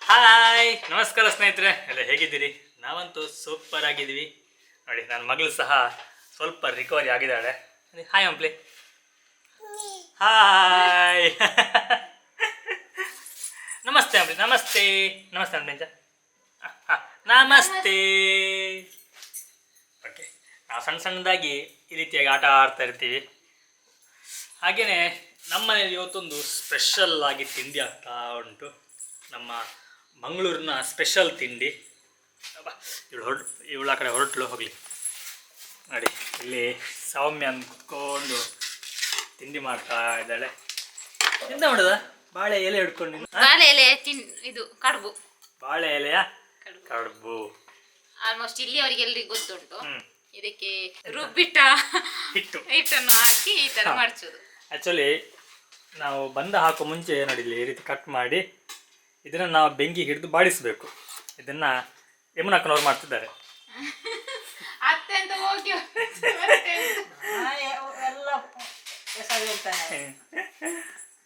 Hi ನಮಸ್ಕಾರ ಸ್ನೇಹಿತರೆ, ಎಲ್ಲ ಹೇಗಿದ್ದೀರಿ? ನಾವಂತೂ ಸೂಪರ್ ಆಗಿದ್ದೀವಿ ನೋಡಿ. ನನ್ನ ಮಗಳು ಸಹ ಸ್ವಲ್ಪ ರಿಕವರಿ ಆಗಿದ್ದಾಳೆ. ಹಾಯ್ ಅಂಪ್ಲಿ. ಹಾಯ್ ನಮಸ್ತೆ ಅಂಪ್ಲಿ. ನಮಸ್ತೆ ನಮಸ್ತೆ ಅಂಪ್ಲಿ. ನಮಸ್ತೆ. ಓಕೆ, ನಾವು ಸಣ್ಣ ಸಣ್ಣದಾಗಿ ಈ ರೀತಿಯಾಗಿ ಆಟ ಆಡ್ತಾ ಇರ್ತೀವಿ. ಹಾಗೆಯೇ ನಮ್ಮನೇಲಿ ಇವತ್ತೊಂದು ಸ್ಪೆಷಲ್ ಆಗಿ ತಿಂಡಿ ಆಗ್ತಾ ಉಂಟು. ನಮ್ಮ ಮಂಗಳೂರಿನ ಸ್ಪೆಷಲ್ ತಿಂಡಿ. ಇವಳು ಆ ಕಡೆ ಹೊರಟಲು ಹೋಗಲಿ ನೋಡಿ. ಇಲ್ಲಿ ಸೌಮ್ಯ ಅಂದ್ಕೊಂಡು ತಿಂಡಿ ಮಾಡ್ತಾ ಇದ್ದಾಳೆ. ಎಂತ ಮಾಡೋದ? ಬಾಳೆ ಎಲೆ ಹಿಡ್ಕೊಂಡು. ಬಾಳೆ ಎಲೆ ಇದು ಕಡುಬು. ಬಾಳೆ ಎಲೆಯ ಕಡುಬು ಆಲ್ಮೋಸ್ಟ್ ಇಲ್ಲಿ ಅವರಿಗೆ ಎಲ್ರಿಗೂ ಗೊತ್ತುಂಟು. ಇದಕ್ಕೆ ರುಬ್ಬಿಟ್ಟ ಹಿಟ್ಟನ್ನು ಹಾಕಿ ಈ ತರ ಮಾಡ್ಸೋದು. ಆಕ್ಚುಲಿ ನಾವು ಬಂದ ಹಾಕೋ ಮುಂಚೆ ನೋಡಿ ಇಲ್ಲಿ ಈ ರೀತಿ ಕಟ್ ಮಾಡಿ ಇದನ್ನ ನಾವು ಬೆಂಕಿ ಹಿಡಿದು ಬಾಡಿಸಬೇಕು. ಇದನ್ನ ಯಮುನಕ್ಕನವ್ರು ಮಾಡ್ತಿದ್ದಾರೆ.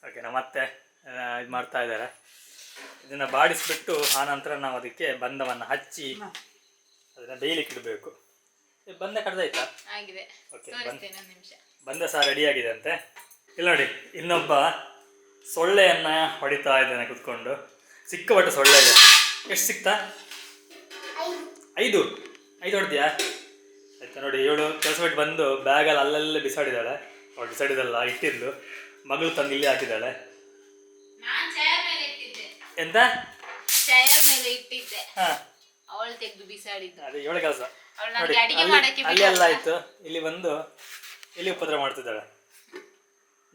ಓಕೆ, ನಮ್ಮ ಮತ್ತೆ ಇದು ಮಾಡ್ತಾ ಇದ್ದಾರೆ. ಇದನ್ನ ಬಾಡಿಸ್ಬಿಟ್ಟು ಆನಂತರ ನಾವು ಅದಕ್ಕೆ ಬಂಧವನ್ನು ಹಚ್ಚಿ ಅದನ್ನ ಬೇಯಲಿಕ್ಕೆ ಇಡಬೇಕು. ಬಂದ ಕಡ್ದಾಯ್ತಾ? ಓಕೆ, ಬಂದ ಸಹ ರೆಡಿ ಆಗಿದೆ ಅಂತೆ. ಇಲ್ಲಿ ನೋಡಿ, ಇನ್ನೊಬ್ಬ ಸೊಳ್ಳೆಯನ್ನ ಹೊಡಿತಾ ಇದ್ದಾನೆ ಕುತ್ಕೊಂಡು. ಸಿಕ್ಕಪಟ್ಟೆ ಸೊಳ್ಳೆ ಇದೆ. ಎಷ್ಟು ಸಿಕ್ತಾ? 5 ಹೊಡೆದ್ಯಾ? ಆಯ್ತಾ ನೋಡಿ. ಇವಳು ಕೆಲಸ ಬಿಟ್ಟು ಬಂದು ಬ್ಯಾಗಲ್ಲಿ ಅಲ್ಲಲ್ಲೇ ಬಿಸಾಡಿದಾಳೆ. ಅವಳು ಬಿಸಾಡಿದಲ್ಲ, ಇಟ್ಟಿದ್ಲು. ಮಗಳು ತಂದು ಇಲ್ಲಿ ಹಾಕಿದ್ದಾಳೆ. ಎಂತ? ಅವಳು ತೆಗೆದು ಬಿಸಾಡಿದ್ದು. ಅದೇ ಇವಳ ಕೆಲಸ ನೋಡಿ. ಅಲ್ಲಿ ಎಲ್ಲ ಆಯ್ತು, ಇಲ್ಲಿ ಬಂದು ಇಲ್ಲಿ ಉಪದ್ರ ಮಾಡ್ತಿದ್ದಾಳೆ.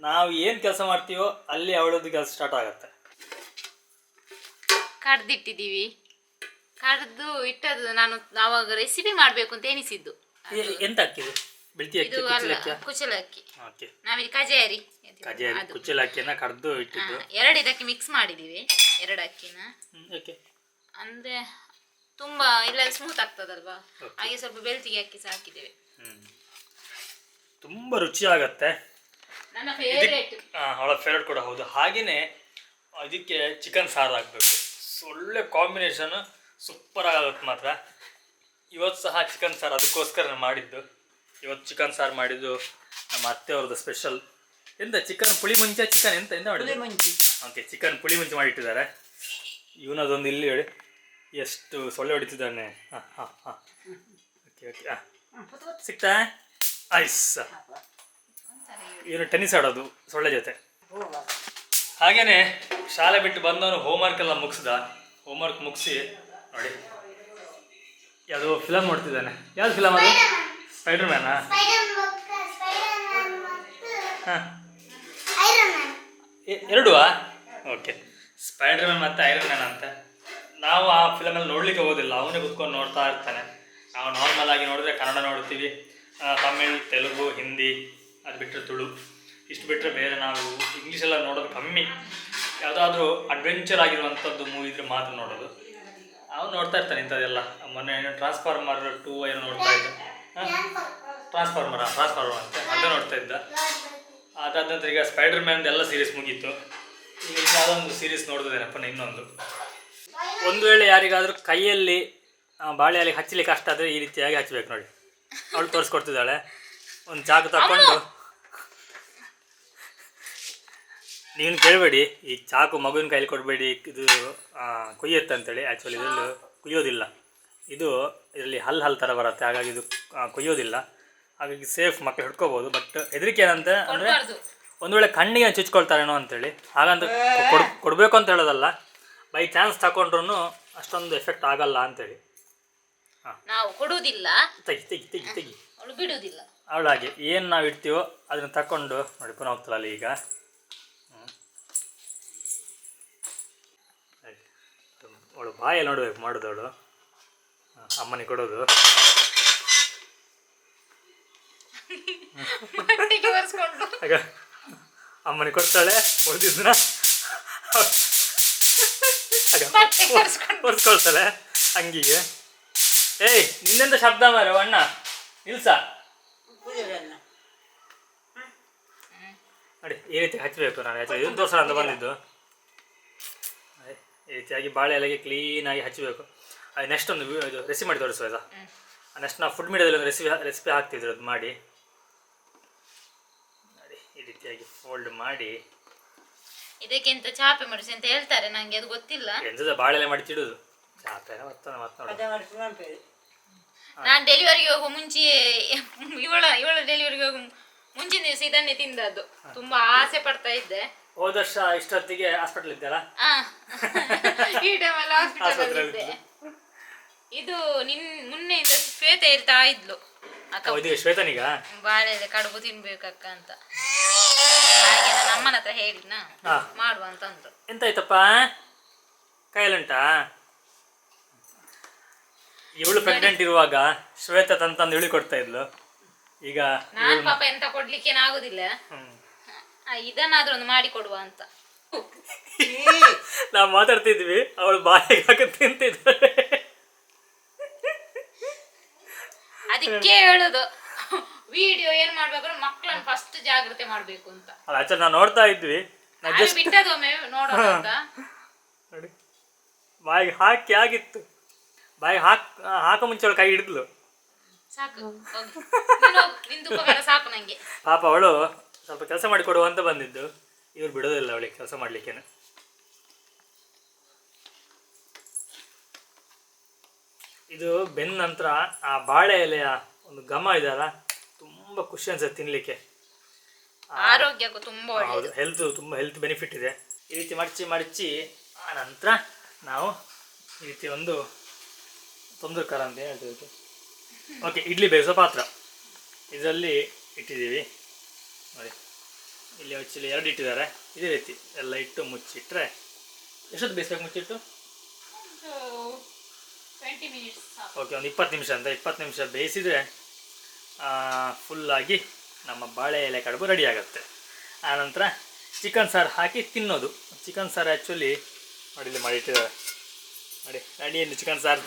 ನಾವು ಏನು ಕೆಲಸ ಮಾಡ್ತೀವೋ ಅಲ್ಲಿ ಅವಳದ್ದು ಕೆಲಸ ಸ್ಟಾರ್ಟ್ ಆಗುತ್ತೆ. ಕಡ್ದಿಟ್ಟಿದ್ದೀವಿ. ಕಡ್ದು ಇಟ್ಟದ್ದು ನಾನು ಆವಾಗ ರೆಸಿಪಿ ಮಾಡಬೇಕು ಅಂತ ಎನಿಸಿದ್ದು. ಎಂತ ಅಕ್ಕಿ? ಬೆಳ್ತಿ ಅಕ್ಕಿ, ಕುಚಲಕ್ಕಿ. ಓಕೆ, ನಾವಿಲ್ಲಿ ಕಜೇರಿ ಕುಚಲಕ್ಕಿಯನ್ನ ಕಡ್ದು ಇಟ್ಟಿದ್ದು. 2 ಇದಕ್ಕೆ ಮಿಕ್ಸ್ ಮಾಡಿದ್ದೀವಿ. 2 ಅಕ್ಕಿನ ಅಂದ್ರೆ ತುಂಬಾ ಇಲ್ಲ ಸ್ಮೂತ್ ಆಗ್ತದಲ್ವಾ, ಹಾಗೆ ಸ್ವಲ್ಪ ಬೆಳ್ತಿಗೆ ಅಕ್ಕಿ ಸಹ ಹಾಕಿದ್ದೇವೆ. ತುಂಬಾ ರುಚಿ ಆಗತ್ತೆ. ನನ್ನ ಫೇವರೇಟ್. ಅವಳ ಫೇವರೇಟ್ ಕೂಡ ಹೌದು. ಹಾಗೇನೆ ಇದಕ್ಕೆ ಚಿಕನ್ ಸಾರು ಹಾಕಬೇಕು. ಒಳ್ಳೆ ಕಾಂಬಿನೇಷನ್, ಸೂಪರ್ ಆಗುತ್ತೆ ಮಾತ್ರ. ಇವತ್ತು ಸಹ ಚಿಕನ್ ಸಾರು ಅದಕ್ಕೋಸ್ಕರ ಮಾಡಿದ್ದು. ಇವತ್ತು ಚಿಕನ್ ಸಾರು ಮಾಡಿದ್ದು ನಮ್ಮ ಅತ್ತೆಯವ್ರದ್ದು ಸ್ಪೆಷಲ್. ಎಂತ ಚಿಕನ್ ಪುಳಿ ಮುಂಚೆ ಚಿಕನ್ ಎಂತ ಮಾಡಿದ್ರು? ಓಕೆ, ಚಿಕನ್ ಪುಳಿ ಮುಂಚೆ ಮಾಡಿಟ್ಟಿದ್ದಾರೆ. ಇವನದೊಂದು ಇಲ್ಲಿ ಹೇಳಿ ಎಷ್ಟು ಸೊಳ್ಳೆ ಹೊಡಿತಿದ್ದಾನೆ. ಓಕೆ ಓಕೆ, ಸಿಕ್ತಾ? ಐಸ್. ಇವನು ಟೆನ್ನಿಸ್ ಆಡೋದು ಸೊಳ್ಳೆ ಜೊತೆ. ಹಾಗೇನೆ ಶಾಲೆ ಬಿಟ್ಟು ಬಂದವನು ಹೋಮ್ವರ್ಕ್ ಎಲ್ಲ ಮುಗಿಸ್ದ. ಹೋಮ್ವರ್ಕ್ ಮುಗಿಸಿ ನೋಡಿ ಯಾವುದೋ ಫಿಲಮ್ ನೋಡ್ತಿದ್ದಾನೆ. ಯಾವ್ದು ಫಿಲಮ್ ಅದು? ಸ್ಪೈಡರ್ ಮ್ಯಾನಾ? ಹಾಂ, 2? ಓಕೆ, ಸ್ಪೈಡರ್ ಮ್ಯಾನ್ ಮತ್ತು ಐರನ್ ಮ್ಯಾನ್ ಅಂತ. ನಾವು ಆ ಫಿಲಮಲ್ಲಿ ನೋಡ್ಲಿಕ್ಕೆ ಹೋಗೋದಿಲ್ಲ, ಅವನೇ ಕುತ್ಕೊಂಡು ನೋಡ್ತಾ ಇರ್ತಾನೆ. ನಾವು ನಾರ್ಮಲ್ ಆಗಿ ನೋಡಿದ್ರೆ ಕನ್ನಡ ನೋಡ್ತೀವಿ, ತಮಿಳ್, ತೆಲುಗು, ಹಿಂದಿ, ಅದು ಬಿಟ್ಟರೆ ತುಳು. ಇಷ್ಟು ಬಿಟ್ಟರೆ ಬೇರೆ ನಾವು ಇಂಗ್ಲೀಷೆಲ್ಲ ನೋಡೋದು ಕಮ್ಮಿ. ಯಾವುದಾದ್ರೂ ಅಡ್ವೆಂಚರ್ ಆಗಿರುವಂಥದ್ದು ಮೂವಿ ಇದ್ರೆ ಮಾತ್ರ ನೋಡೋದು. ಅವನು ನೋಡ್ತಾ ಇರ್ತಾನೆ ಇಂಥದ್ದೆಲ್ಲ. ಮೊನ್ನೆ ಟ್ರಾನ್ಸ್ಫಾರ್ಮರ್ 2 ಏನೋ ನೋಡ್ತಾ ಇದ್ದ. ಟ್ರಾನ್ಸ್ಫಾರ್ಮರ್ ಅಂತ ಅದೇ ನೋಡ್ತಾ ಇದ್ದ. ಅದಾದ ನಂತರ ಈಗ ಸ್ಪೈಡರ್ ಮ್ಯಾನ್ದು ಎಲ್ಲ ಸೀರೀಸ್ ಮುಗೀತು. ಈಗ ಯಾವುದೊಂದು ಸೀರೀಸ್ ನೋಡೋದೇನಪ್ಪ ಇನ್ನೊಂದು. ಒಂದು ವೇಳೆ ಯಾರಿಗಾದರೂ ಕೈಯಲ್ಲಿ ಬಾಳೆ ಎಲೆ ಹಚ್ಚಲಿಕ್ಕೆ ಕಷ್ಟ ಆದರೆ ಈ ರೀತಿಯಾಗಿ ಹಚ್ಚಬೇಕು ನೋಡಿ. ಅವಳು ತೋರಿಸ್ಕೊಡ್ತಿದ್ದಾಳೆ. ಒಂದು ಚಾಕು ತಗೊಂಡು, ನೀನು ಕೇಳಬೇಡಿ, ಈ ಚಾಕು ಮಗುವಿನ ಕೈಲಿ ಕೊಡಬೇಡಿ, ಇದು ಕುಯ್ಯುತ್ತೆ ಅಂತೇಳಿ. ಆ್ಯಕ್ಚುಲಿ ಇದರಲ್ಲಿ ಕುಯ್ಯೋದಿಲ್ಲ. ಇದು ಇದರಲ್ಲಿ ಹಲ್ಲು ಥರ ಬರುತ್ತೆ, ಹಾಗಾಗಿ ಇದು ಕುಯ್ಯೋದಿಲ್ಲ. ಹಾಗಾಗಿ ಸೇಫ್, ಮಕ್ಕಳು ಹಿಡ್ಕೋಬೋದು. ಬಟ್ ಹೆದರಿಕೆ ಏನಂತ ಅಂದರೆ ಒಂದು ವೇಳೆ ಕಣ್ಣಿಗೆ ಚುಚ್ಕೊಳ್ತಾರೇನೋ ಅಂತೇಳಿ. ಹಾಗಂತ ಕೊಡಬೇಕು ಅಂತ ಹೇಳೋದಲ್ಲ, ಬೈ ಚಾನ್ಸ್ ತಗೊಂಡ್ರು ಅಷ್ಟೊಂದು ಎಫೆಕ್ಟ್ ಆಗಲ್ಲ ಅಂತೇಳಿ. ನಾವು ಕೊಡುವುದಿಲ್ಲ, ತೆಗಿ ಬಿಡುವುದಿಲ್ಲ. ಅವಳಾಗೆ ಏನು ನಾವು ಇಡ್ತೀವೋ ಅದನ್ನು ತಗೊಂಡು ನೋಡಿ ಪುನಃ ಹೋಗ್ತಾಳಲ್ಲ ಈಗ. ಅವಳು ಬಾಯಲ್ಲಿ ನೋಡ್ಬೇಕು ಮಾಡೋದವಳು. ಅಮ್ಮನಿಗೆ ಕೊಡೋದು. ಆಗ ಅಮ್ಮನಿಗೆ ಕೊಡ್ತಾಳೆ. ಹೊಡೆದಿದ್ದನ್ನ ಒರೆಸ್ಕೊಳ್ತಾಳೆ ಅಂಗಿಗೆ. ಏಯ್, ನಿನ್ನೆಂತ ಶಬ್ದ ಮಾರ ಅಣ್ಣ, ನಿಲ್ಸ ನೋಡಿ. ಈ ರೀತಿ ಹಚ್ಚಬೇಕು. ನಾನು ಇದನ್ನು ತೋರ್ಸೋಣ ಅಂತ ಬಂದಿದ್ದು. ಈ ರೀತಿಯಾಗಿ ಬಾಳೆ ಎಲೆಗೆ ಕ್ಲೀನಾಗಿ ಹಚ್ಚಬೇಕು. ಅದು ನೆಕ್ಸ್ಟ್ ಒಂದು ಇದು ರೆಸಿಪಿ ಮಾಡಿ ತೋರಿಸುವ. ನೆಕ್ಸ್ಟ್ ನಾವು ಫುಡ್ ಮೀಡಿಯಾದಲ್ಲಿ ಒಂದು ರೆಸಿಪಿ ಹಾಕ್ತಿದ್ರು, ಅದು ಮಾಡಿ ನೋಡಿ ಈ ರೀತಿಯಾಗಿ ಫೋಲ್ಡ್ ಮಾಡಿ ಇದಕ್ಕೆಂತ ಚಾಪೆ ಮಾಡಿಸಿ ಅಂತ ಹೇಳ್ತಾರೆ, ನಂಗೆ ಅದು ಗೊತ್ತಿಲ್ಲ. ಎಂತದ ಬಾಳೆ ಎಲೆ ಮಾಡಿ ತಿಡುದು ಚಾಪೆ ನಾನು ಡೆಲಿವರಿಗೆ ಹೋಗುವ ಮುಂಚೆ ಇವಳ ಡೆಲಿವರಿಗೆ ಹೋಗುವ ಮುಂಚಿನ ದಿವಸ ಇದನ್ನೇ ತಿಂದದ್ದು. ತುಂಬಾ ಆಸೆ ಪಡ್ತಾ ಇದ್ದೆ. ಹೋದ ವರ್ಷ ಇಷ್ಟೊತ್ತಿಗೆ ಹಾಸ್ಪಿಟಲ್ ಇದ್ದಲ್ಲ, ಈ ಟೈಮಲ್ಲಿ ಹಾಸ್ಪಿಟಲ್ ಇದ್ದೆ. ಇದು ಮೊನ್ನೆಯಿಂದ ಶ್ವೇತ ಇರ್ತಾ ಇದ್ಲು, ಶ್ವೇತನಿಗ ಬಾಳೆ ಎಲೆ ಕಡುಬು ತಿನ್ಬೇಕಕ್ಕ ಅಂತ. ಹಾಗೆ ನನ್ನ ಅಮ್ಮನ ಹತ್ರ ಹೇಳಿದ್ನ ಮಾಡುವ ಅಂತ ಅಂದ್ರು. ಎಂತಾಯ್ತಪ್ಪ ಕೈಯಲ್ಲುಂಟಾ? ಇವಳು ಪ್ರೆಗ್ನೆಂಟ್ ಇರುವಾಗ ಶ್ವೇತ ತಂತಂದು ಇಳಿ ಕೊಡ್ತಾ ಇದ್ಲು. ಈಗ ನಾನ್ ಪಾಪ ಎಂತ ಕೊಡ್ಲಿಕ್ಕೆ ಆಗುದಿಲ್ಲ, ಇದನ್ನಾದ್ರೂ ಒಂದು ಮಾಡಿ ಕೊಡುವ ಅಂತ ನಾವು ಮಾತಾಡ್ತಿದ್ವಿ, ಅವಳು ಬಾಯಿಗೆ ಹಾಕಿ ತಿಂತಿದ್ದಾಳೆ. ಅದಕ್ಕೆ ಹೇಳುದು ವಿಡಿಯೋ ಏನ್ ಮಾಡ್ಬೇಕು, ಮಕ್ಕಳನ್ನ ಫಸ್ಟ್ ಜಾಗ್ರತೆ ಮಾಡ್ಬೇಕು ಅಂತ. ಆಕ್ಚುಲಿ ನಾವು ನೋಡ್ತಾ ಇದ್ವಿ, ಬಿಟ್ಟದೊಮ್ಮೆ ನೋಡೋಣ ಅಂತ ನೋಡಿ ಬಾಯಿಗೆ ಹಾಕಿ ಆಗಿತ್ತು. ಬಾಯಿಗೆ ಹಾಕ ಮುಂಚೆ ಅವಳು ಕೈ ಹಿಡಿದ್ಲು. ಸಾಕು ನಿಂದು ಉಪಕಾರ ಸಾಕು ನಂಗೆ. ಪಾಪ ಅವಳು ಸ್ವಲ್ಪ ಕೆಲಸ ಮಾಡಿ ಕೊಡುವ ಅಂತ ಬಂದಿದ್ದು, ಇವ್ರು ಬಿಡೋದಿಲ್ಲ ಅವಳಿಗೆ ಕೆಲಸ ಮಾಡ್ಲಿಕ್ಕೇನೆ. ಇದು ಬೆಂದ ನಂತರ ಆ ಬಾಳೆ ಎಲೆಯ ಒಂದು ಘಮ ಇದೆಯಲ್ಲ, ತುಂಬ ಖುಷಿ ಅನ್ಸುತ್ತೆ ತಿನ್ಲಿಕ್ಕೆ. ಆರೋಗ್ಯಕ್ಕೂ ತುಂಬ ಒಳ್ಳೆಯದು, ಹೆಲ್ತ್ ಬೆನಿಫಿಟ್ ಇದೆ. ಈ ರೀತಿ ಮಡಚಿ ಆ ನಂತರ ನಾವು ಈ ರೀತಿ ಒಂದು ತೊಂದರೆಕಾರ ಅಂತ ಹೇಳ್ತೀವಿ. ಓಕೆ, ಇಡ್ಲಿ ಬೇಯಿಸೋ ಪಾತ್ರ ಇದರಲ್ಲಿ ಇಟ್ಟಿದ್ದೀವಿ ನೋಡಿ. ಇಲ್ಲಿ ಆ್ಯಕ್ಚುಲಿ 2 ಇಟ್ಟಿದ್ದಾರೆ. ಇದೇ ರೀತಿ ಎಲ್ಲ ಇಟ್ಟು ಮುಚ್ಚಿಟ್ರೆ ಎಷ್ಟೊತ್ತು ಬೇಯಿಸ್ಬೇಕು? ಮುಚ್ಚಿಟ್ಟು ಓಕೆ, ಒಂದು 20 ನಿಮಿಷ ಅಂತ. 20 ನಿಮಿಷ ಬೇಯಿಸಿದರೆ ಫುಲ್ಲಾಗಿ ನಮ್ಮ ಬಾಳೆ ಎಲೆ ಕಡುಬು ರೆಡಿ ಆಗುತ್ತೆ. ಆನಂತರ ಚಿಕನ್ ಸಾರು ಹಾಕಿ ತಿನ್ನೋದು. ಚಿಕನ್ ಸಾರು ಆ್ಯಕ್ಚುಲಿ ನೋಡಿ ಇಲ್ಲಿ ಮಾಡಿಟ್ಟಿದ್ದಾರೆ ನೋಡಿ, ರೆಡಿಯಲ್ಲಿ ಚಿಕನ್ ಸಾರು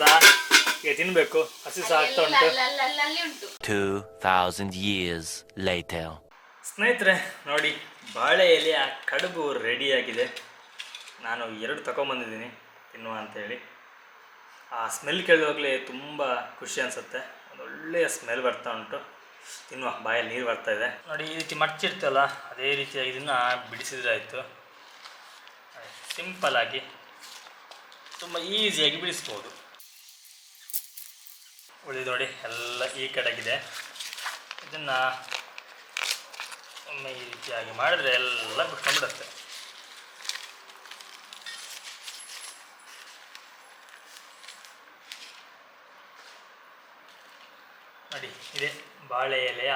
ಈಗ ತಿನ್ನಬೇಕು. ಹಸಿ ಸಹ ಆಗ್ತಾ ಉಂಟು. 2000 years later. ಸ್ನೇಹಿತರೆ ನೋಡಿ, ಬಾಳೆ ಎಲೆಯ ಕಡುಬು ರೆಡಿಯಾಗಿದೆ. ನಾನು 2 ತಗೊಂಬಂದಿದ್ದೀನಿ ತಿನ್ನುವ ಅಂತೇಳಿ. ಆ ಸ್ಮೆಲ್ ಕೇಳಿದಾಗಲೇ ತುಂಬ ಖುಷಿ ಅನಿಸುತ್ತೆ. ಒಂದು ಒಳ್ಳೆಯ ಸ್ಮೆಲ್ ಬರ್ತಾ ಉಂಟು. ತಿನ್ನುವ, ಬಾಯಲ್ಲಿ ನೀರು ಬರ್ತಾ ಇದೆ ನೋಡಿ. ಈ ರೀತಿ ಮಡ್ಚಿರ್ತಲ್ಲ, ಅದೇ ರೀತಿಯಾಗಿ ಇದನ್ನು ಬಿಡಿಸಿದ್ರೆ ಆಯಿತು. ಸಿಂಪಲ್ಲಾಗಿ ತುಂಬ ಈಸಿಯಾಗಿ ಬಿಡಿಸ್ಬೋದು. ಉಳಿದು ನೋಡಿ ಎಲ್ಲ ಈ ಕಡೆಗಿದೆ. ಇದನ್ನು ಒಮ್ಮೆ ಈ ರೀತಿಯಾಗಿ ಮಾಡಿದ್ರೆ ಎಲ್ಲ ಬಿಟ್ಕೊಂಡ್ಬಿಡುತ್ತೆ. ನೋಡಿ, ಇದೆ ಬಾಳೆ ಎಲೆಯ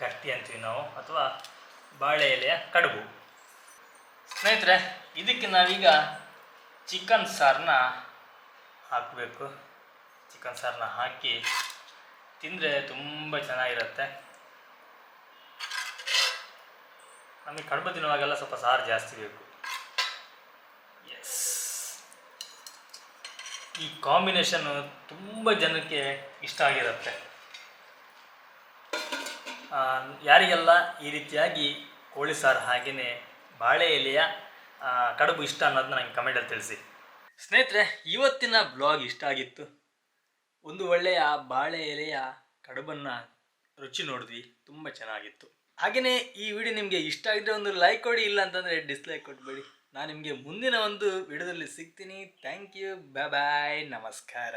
ಗಟ್ಟಿ ಅಂತೀವಿ ನಾವು, ಅಥವಾ ಬಾಳೆ ಎಲೆಯ ಕಡುಬು. ಸ್ನೇಹಿತರೆ, ಇದಕ್ಕೆ ನಾವೀಗ ಚಿಕನ್ ಸಾರನ್ನ ಹಾಕಬೇಕು. ಚಿಕನ್ ಸಾರನ್ನ ಹಾಕಿ ತಿಂದರೆ ತುಂಬ ಚೆನ್ನಾಗಿರುತ್ತೆ. ನಮಗೆ ಕಡುಬು ತಿನ್ನುವಾಗೆಲ್ಲ ಸ್ವಲ್ಪ ಸಾರು ಜಾಸ್ತಿ ಬೇಕು. ಎಸ್, ಈ ಕಾಂಬಿನೇಷನ್ನು ತುಂಬ ಜನಕ್ಕೆ ಇಷ್ಟ ಆಗಿರುತ್ತೆ. ಯಾರಿಗೆಲ್ಲ ಈ ರೀತಿಯಾಗಿ ಕೋಳಿ ಸಾರು ಹಾಗೆಯೇ ಬಾಳೆ ಎಲೆಯ ಕಡುಬು ಇಷ್ಟ ಅನ್ನೋದನ್ನ ನನಗೆ ಕಮೆಂಟಲ್ಲಿ ತಿಳಿಸಿ. ಸ್ನೇಹಿತರೆ, ಇವತ್ತಿನ ಬ್ಲಾಗ್ ಇಷ್ಟ ಆಗಿತ್ತು. ಒಂದು ಒಳ್ಳೆಯ ಬಾಳೆ ಎಲೆಯ ಕಡುಬನ್ನು ರುಚಿ ನೋಡಿದ್ವಿ, ತುಂಬ ಚೆನ್ನಾಗಿತ್ತು. ಹಾಗೆಯೇ ಈ ವಿಡಿಯೋ ನಿಮಗೆ ಇಷ್ಟ ಆಗಿದ್ದರೆ ಒಂದು ಲೈಕ್ ಕೊಡಿ, ಇಲ್ಲ ಅಂತಂದರೆ ಡಿಸ್ಲೈಕ್ ಕೊಟ್ಬೇಡಿ. ನಾನು ನಿಮಗೆ ಮುಂದಿನ ಒಂದು ವಿಡಿಯೋದಲ್ಲಿ ಸಿಗ್ತೀನಿ. ಥ್ಯಾಂಕ್ ಯು, ಬಾಯ್ ಬಾಯ್, ನಮಸ್ಕಾರ.